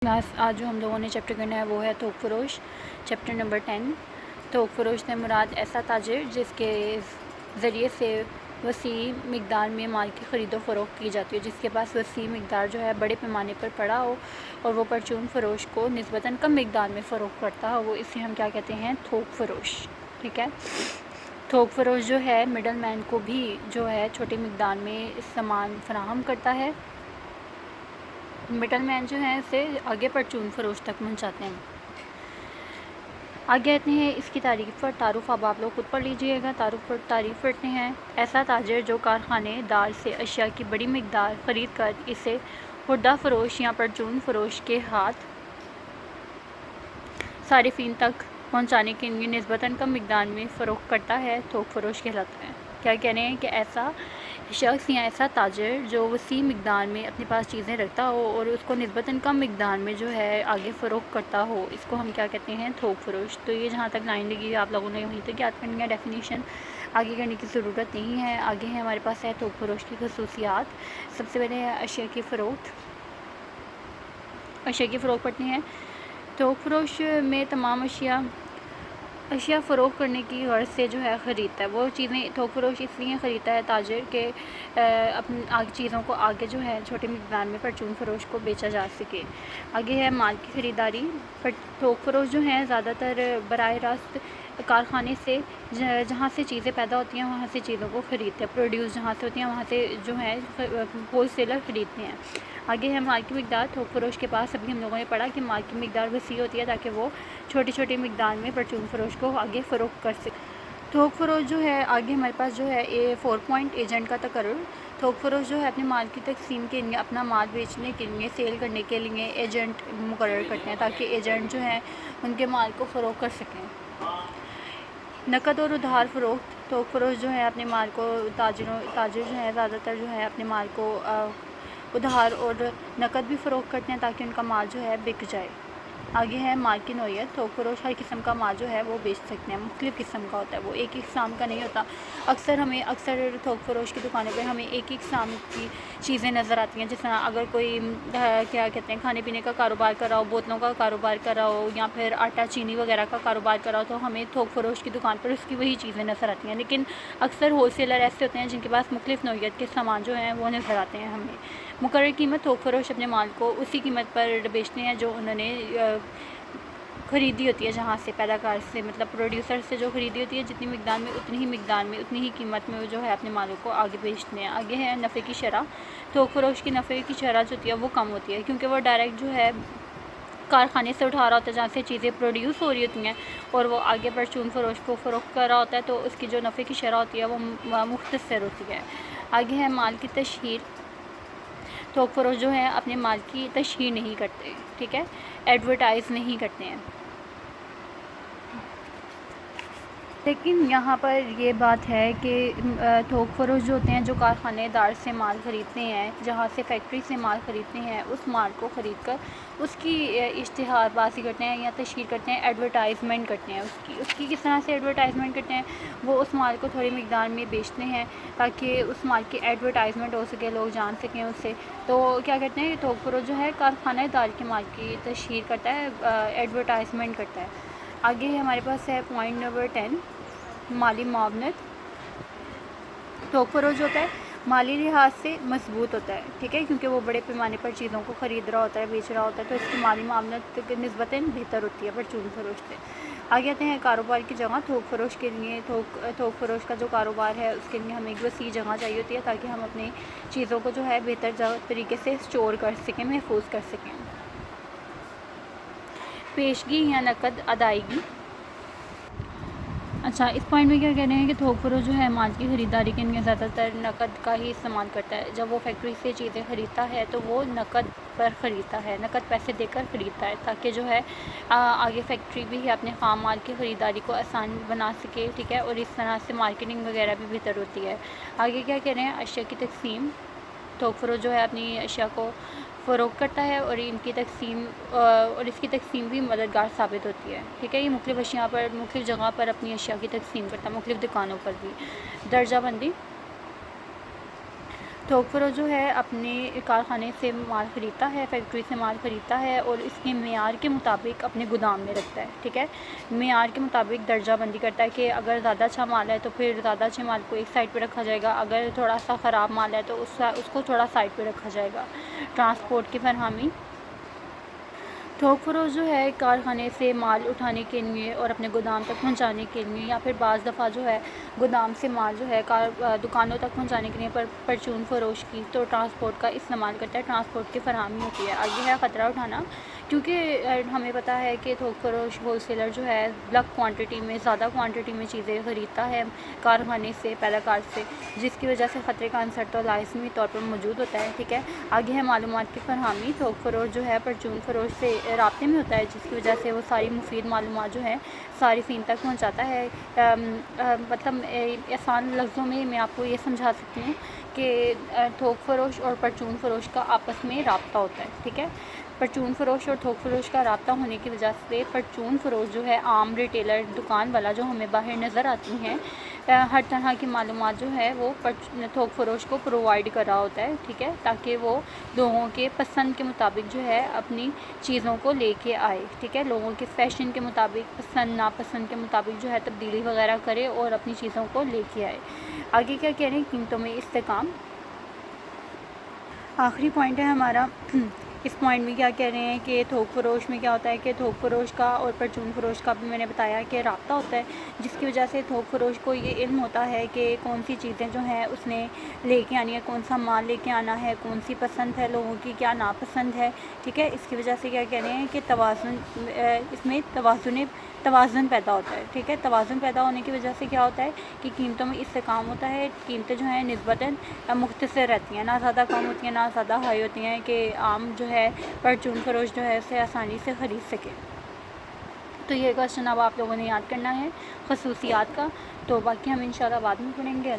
Class आज जो हम लोगों ने चैप्टर करना है वो है थोक फरोश, चैप्टर नंबर 10। थोक फरोश से मुराद ऐसा ताजिर जिसके ज़रिए से वसी मिक़दार में माल की ख़रीदो फ़रोख्त की जाती है, जिसके पास वसी मिक़दार जो है बड़े पैमाने पर पड़ा हो और वो परचून फ़रोश को निस्बतन कम मिक़दार में फ़रोख्त करता हो, वो इसे हम क्या कहते हैं, थोक फरोश। ठीक है। थोक फरोश जो है मिडल मैन को भी जो है छोटी मिक़दार में सामान फ़राहम करता है। मिडल मैन जो है उसे आगे परचून फ़रोश तक पहुँचाते हैं। आगे आते हैं इसकी तारीफ़ पर। तारुफ़ अब आप लोग खुद पढ़ लीजिएगा। तारीफ़ पढ़ते हैं। ऐसा ताजिर जो कारखाने दार से अशिया की बड़ी मिक़दार ख़रीद कर इसे खुर्दा फ़रोश या परचून फ़रोश के हाथ सारिफ़ीन तक पहुँचाने के लिए निस्बतन कम मिक़दार में फ़रोख्त करता है, थोक फरोश कहलाता है। क्या कह रहे हैं कि ऐसा शख्स या ऐसा ताजिर जो वसी मिक़दार में अपने पास चीज़ें रखता हो और उसको निस्बतन कम मिक़दार में जो है आगे फ़रोख्त करता हो, इसको हम क्या कहते हैं, थोक फरोश। तो ये जहाँ तक लाइन लगी आप लोगों ने वहीं तक याद करनी है। डेफिनेशन आगे करने की ज़रूरत नहीं है। आगे है हमारे पास है थोक फरोश की खसूसियात। सबसे पहले है अशिया की फ़रोख्त। अशिया की फ़रोख्त पढ़ते हैं। थोक फरोश में तमाम अशिया फ़रोख्त करने की गर्ज़ से जो है ख़रीदता है। वो चीज़ें थोक फरोश इसलिए ख़रीदता है ताजिर के अपनी आगे चीज़ों को आगे जो है छोटे मिक़दार में परचून फ़रोश को बेचा जा सके। आगे है माल की ख़रीदारी। पर थोक फरोश जो हैं ज़्यादातर बराह रास्त कारखाने से जहाँ से चीज़ें पैदा होती हैं वहाँ से चीज़ों को ख़रीदते हैं। प्रोड्यूस जहाँ से होती हैं वहाँ से जो है होल सेलर ख़रीदते हैं। आगे है माल की मिक़दार। थोक फरोश के पास अभी हम लोगों ने पढ़ा कि माल की मिक़दार वसी होती है ताकि वो छोटी छोटी मिक़दार में परचून फ़रोश को आगे फ़रोख्त कर सके। थोक फरोश जो है आगे हमारे पास जो है 4 पॉइंट एजेंट का तकर्रुर। थोक फरोश जो है अपने माल की तकसीम के लिए, अपना माल बेचने के लिए, सेल करने के लिए एजेंट मुकर्रर करते हैं ताकि एजेंट जो है उनके माल को फ़रोख्त कर सकें। नकद और उधार फ़रोख्त। थोक फरोश जो है अपने माल को ताजिर जो है ज़्यादातर जो है अपने माल को उधार और नकद भी फ़रोख्त करते हैं ताकि उनका माल जो है बिक जाए। आगे है माल की नौइयत। थोक फरोश हर किस्म का माल जो है वो बेच सकते हैं, मुख्तलिफ़ किस्म का होता है, वो एक ही किस्म का नहीं होता। अक्सर थोक फरोश की दुकानों पे हमें एक ही किस्म की चीज़ें नज़र आती हैं। जिस तरह अगर कोई क्या कहते हैं खाने पीने का कारोबार कर रहा हो, बोतलों का कारोबार कर रहा हो या फिर आटा चीनी वगैरह का कारोबार कर रहा हो, तो हमें थोक फरोश की दुकान पर उसकी वही चीज़ें नज़र आती हैं। लेकिन अक्सर होल सेलर ऐसे होते हैं जिनके पास मुख्तलिफ़ नौइयत के सामान जो हैं वो नज़र आते हैं हमें। मुकर्रर कीमत। थोक फरोश अपने माल को उसी कीमत पर बेचते हैं जो उन्होंने ख़रीदी होती है, जहाँ से पैदाकार से मतलब प्रोड्यूसर से जो ख़रीदी होती है, जितनी मिक़दार में उतनी ही मिक़दार में उतनी ही कीमत में वो जो है अपने मालों को आगे बेचते हैं। आगे है नफ़े की शरह। थोक फरोश की नफ़े की शरह जो होती है वो कम होती है क्योंकि वो डायरेक्ट जो है कारखाने से उठा रहा होता है जहाँ से चीज़ें प्रोड्यूस हो रही होती हैं और वो आगे परचून फ़रोश को फ़रोख्त कर रहा होता है, तो उसकी जो नफ़े की शरह होती है वो मुख्तसर होती है। आगे है माल की तशहीर। थोक फरोश जो है अपने माल की तशहीर नहीं करते, ठीक है, एडवर्टाइज़ नहीं करते हैं। लेकिन यहाँ पर ये बात है कि थोक फरोश जो होते हैं जो कारखानेदार से माल ख़रीदते हैं, जहाँ से फैक्ट्री से माल ख़रीदते हैं, उस माल को ख़रीद कर उसकी इश्तिहारबाज़ी करते हैं या तशहीर करते हैं, एडवर्टाइजमेंट करते हैं। उसकी किस तरह से एडवर्टाइजमेंट करते हैं, वो उस माल को थोड़ी मिक़दार में बेचते हैं ताकि उस माल की एडवर्टाइजमेंट हो सके, लोग जान सकें उससे। तो क्या करते हैं, थोक फरोश जो है कारखानेदार के माल की तशहीर करता है, एडवर्टाइजमेंट करता है। आगे हमारे पास है पॉइंट नंबर 10, माली मावनत। थोक फरोश होता है माली लिहाज से मजबूत होता है, ठीक है, क्योंकि वो बड़े पैमाने पर चीज़ों को ख़रीद रहा होता है, बेच रहा होता है, तो इसकी माली मावनत की निस्बतन बेहतर होती है परचून फरोश से। आगे आते हैं कारोबार की जगह। थोक फरोश के लिए थोक फरोश का जो कारोबार है उसके लिए हमें एक वसी जगह चाहिए होती है ताकि हम अपनी चीज़ों को जो है बेहतर तरीके से स्टोर कर सकें, महफूज कर सकें। पेशगी या नकद अदायगी। अच्छा, इस पॉइंट में क्या कह रहे हैं कि थोक फरोश जो है माल की ख़रीदारी के लिए ज़्यादातर नकद का ही इस्तेमाल करता है। जब वो फैक्ट्री से चीज़ें ख़रीदता है तो वो नकद पर ख़रीदता है, नकद पैसे देकर ख़रीदता है ताकि जो है आगे फैक्ट्री भी अपने ख़ाम माल की ख़रीदारी को आसान बना सके, ठीक है, और इस तरह से मार्केटिंग वगैरह भी बेहतर होती है। आगे क्या कह रहे हैं, अशिया की तकसीम। थोक फरोश जो है अपनी अशिया को फ़रोख्त करता है और इसकी तकसीम भी मददगार साबित होती है, ठीक है। ये मुख्तलिफ़ अशिया पर मुख्तलिफ़ जगह पर अपनी अशिया की तकसीम करता है, मुख्तलिफ़ दुकानों पर भी। दर्जा बंदी। تھوک فروش جو ہے اپنے کارخانے سے مال خریدتا ہے، فیکٹری سے مال خریدتا ہے اور اس کے معیار کے مطابق اپنے گودام میں رکھتا ہے، ٹھیک ہے، معیار کے مطابق درجہ بندی کرتا ہے کہ اگر زیادہ اچھا مال ہے تو پھر زیادہ اچھے مال کو ایک سائڈ پہ رکھا جائے گا، اگر تھوڑا سا خراب مال ہے تو اس کو تھوڑا سائڈ پہ رکھا جائے گا۔ ٹرانسپورٹ کی فراہمی، تھوک فروش جو ہے کارخانے سے مال اٹھانے کے لیے اور اپنے گودام تک پہنچانے کے لیے یا پھر بعض دفعہ جو ہے گودام سے مال جو ہے دکانوں تک پہنچانے کے لیے پرچون فروش کی تو ٹرانسپورٹ کا استعمال کرتا ہے، ٹرانسپورٹ کی فراہمی ہوتی ہے۔ آگے ہے خطرہ اٹھانا، کیونکہ ہمیں پتہ ہے کہ تھوک فروش ہول سیلر جو ہے بلک کوانٹٹی میں، زیادہ کوانٹٹی میں چیزیں خریدتا ہے کارخانے سے، پیداکار سے، جس کی وجہ سے خطرے کا عنصر تو لازمی طور پر موجود ہوتا ہے، ٹھیک ہے۔ آگے ہے معلومات کی فراہمی، تھوک فروش جو ہے پرچون فروش سے رابطے میں ہوتا ہے، جس کی وجہ سے وہ ساری مفید معلومات جو ہے صارفین تک پہنچاتا ہے۔ مطلب آسان لفظوں میں آپ کو یہ سمجھا سکتی ہوں کہ تھوک فروش اور پرچون فروش کا آپس میں رابطہ ہوتا ہے، ٹھیک ہے۔ پرچون فروش اور تھوک فروش کا رابطہ ہونے کی وجہ سے پرچون فروش جو ہے عام ریٹیلر دکان والا جو ہمیں باہر نظر آتی ہیں، ہر طرح کی معلومات جو ہے وہ تھوک فروش کو پرووائڈ کر رہا ہوتا ہے، ٹھیک ہے، تاکہ وہ لوگوں کے پسند کے مطابق جو ہے اپنی چیزوں کو لے کے آئے، ٹھیک ہے، لوگوں کے فیشن کے مطابق، پسند ناپسند کے مطابق جو ہے تبدیلی وغیرہ کرے اور اپنی چیزوں کو لے کے آئے۔ آگے کیا کہہ رہے ہیں، قیمتوں میں استحکام، آخری پوائنٹ ہے ہمارا۔ اس پوائنٹ میں کیا کہہ رہے ہیں کہ تھوک فروش میں کیا ہوتا ہے کہ تھوک فروش کا اور پرچون فروش کا بھی میں نے بتایا کہ رابطہ ہوتا ہے، جس کی وجہ سے تھوک فروش کو یہ علم ہوتا ہے کہ کون سی چیزیں جو ہیں اس نے لے کے آنی ہے، کون سا مال لے کے آنا ہے، کون سی پسند ہے لوگوں کی، کیا ناپسند ہے، ٹھیک ہے۔ اس کی وجہ سے کیا کہہ رہے ہیں کہ اس میں توازن پیدا ہوتا ہے، ٹھیک ہے۔ توازن پیدا ہونے کی وجہ سے کیا ہوتا ہے کہ قیمتوں میں استحکام ہوتا ہے، قیمتیں جو ہیں نسبتاً مختصر رہتی ہیں، نہ زیادہ کم ہوتی ہیں نہ زیادہ ہائی ہوتی ہیں کہ عام جو ہے پرچون فروش جو ہے اسے آسانی سے خرید سکے۔ تو یہ کوشچن اب آپ لوگوں نے یاد کرنا ہے خصوصیات کا، تو باقی ہم انشاءاللہ بعد میں پڑھیں گے۔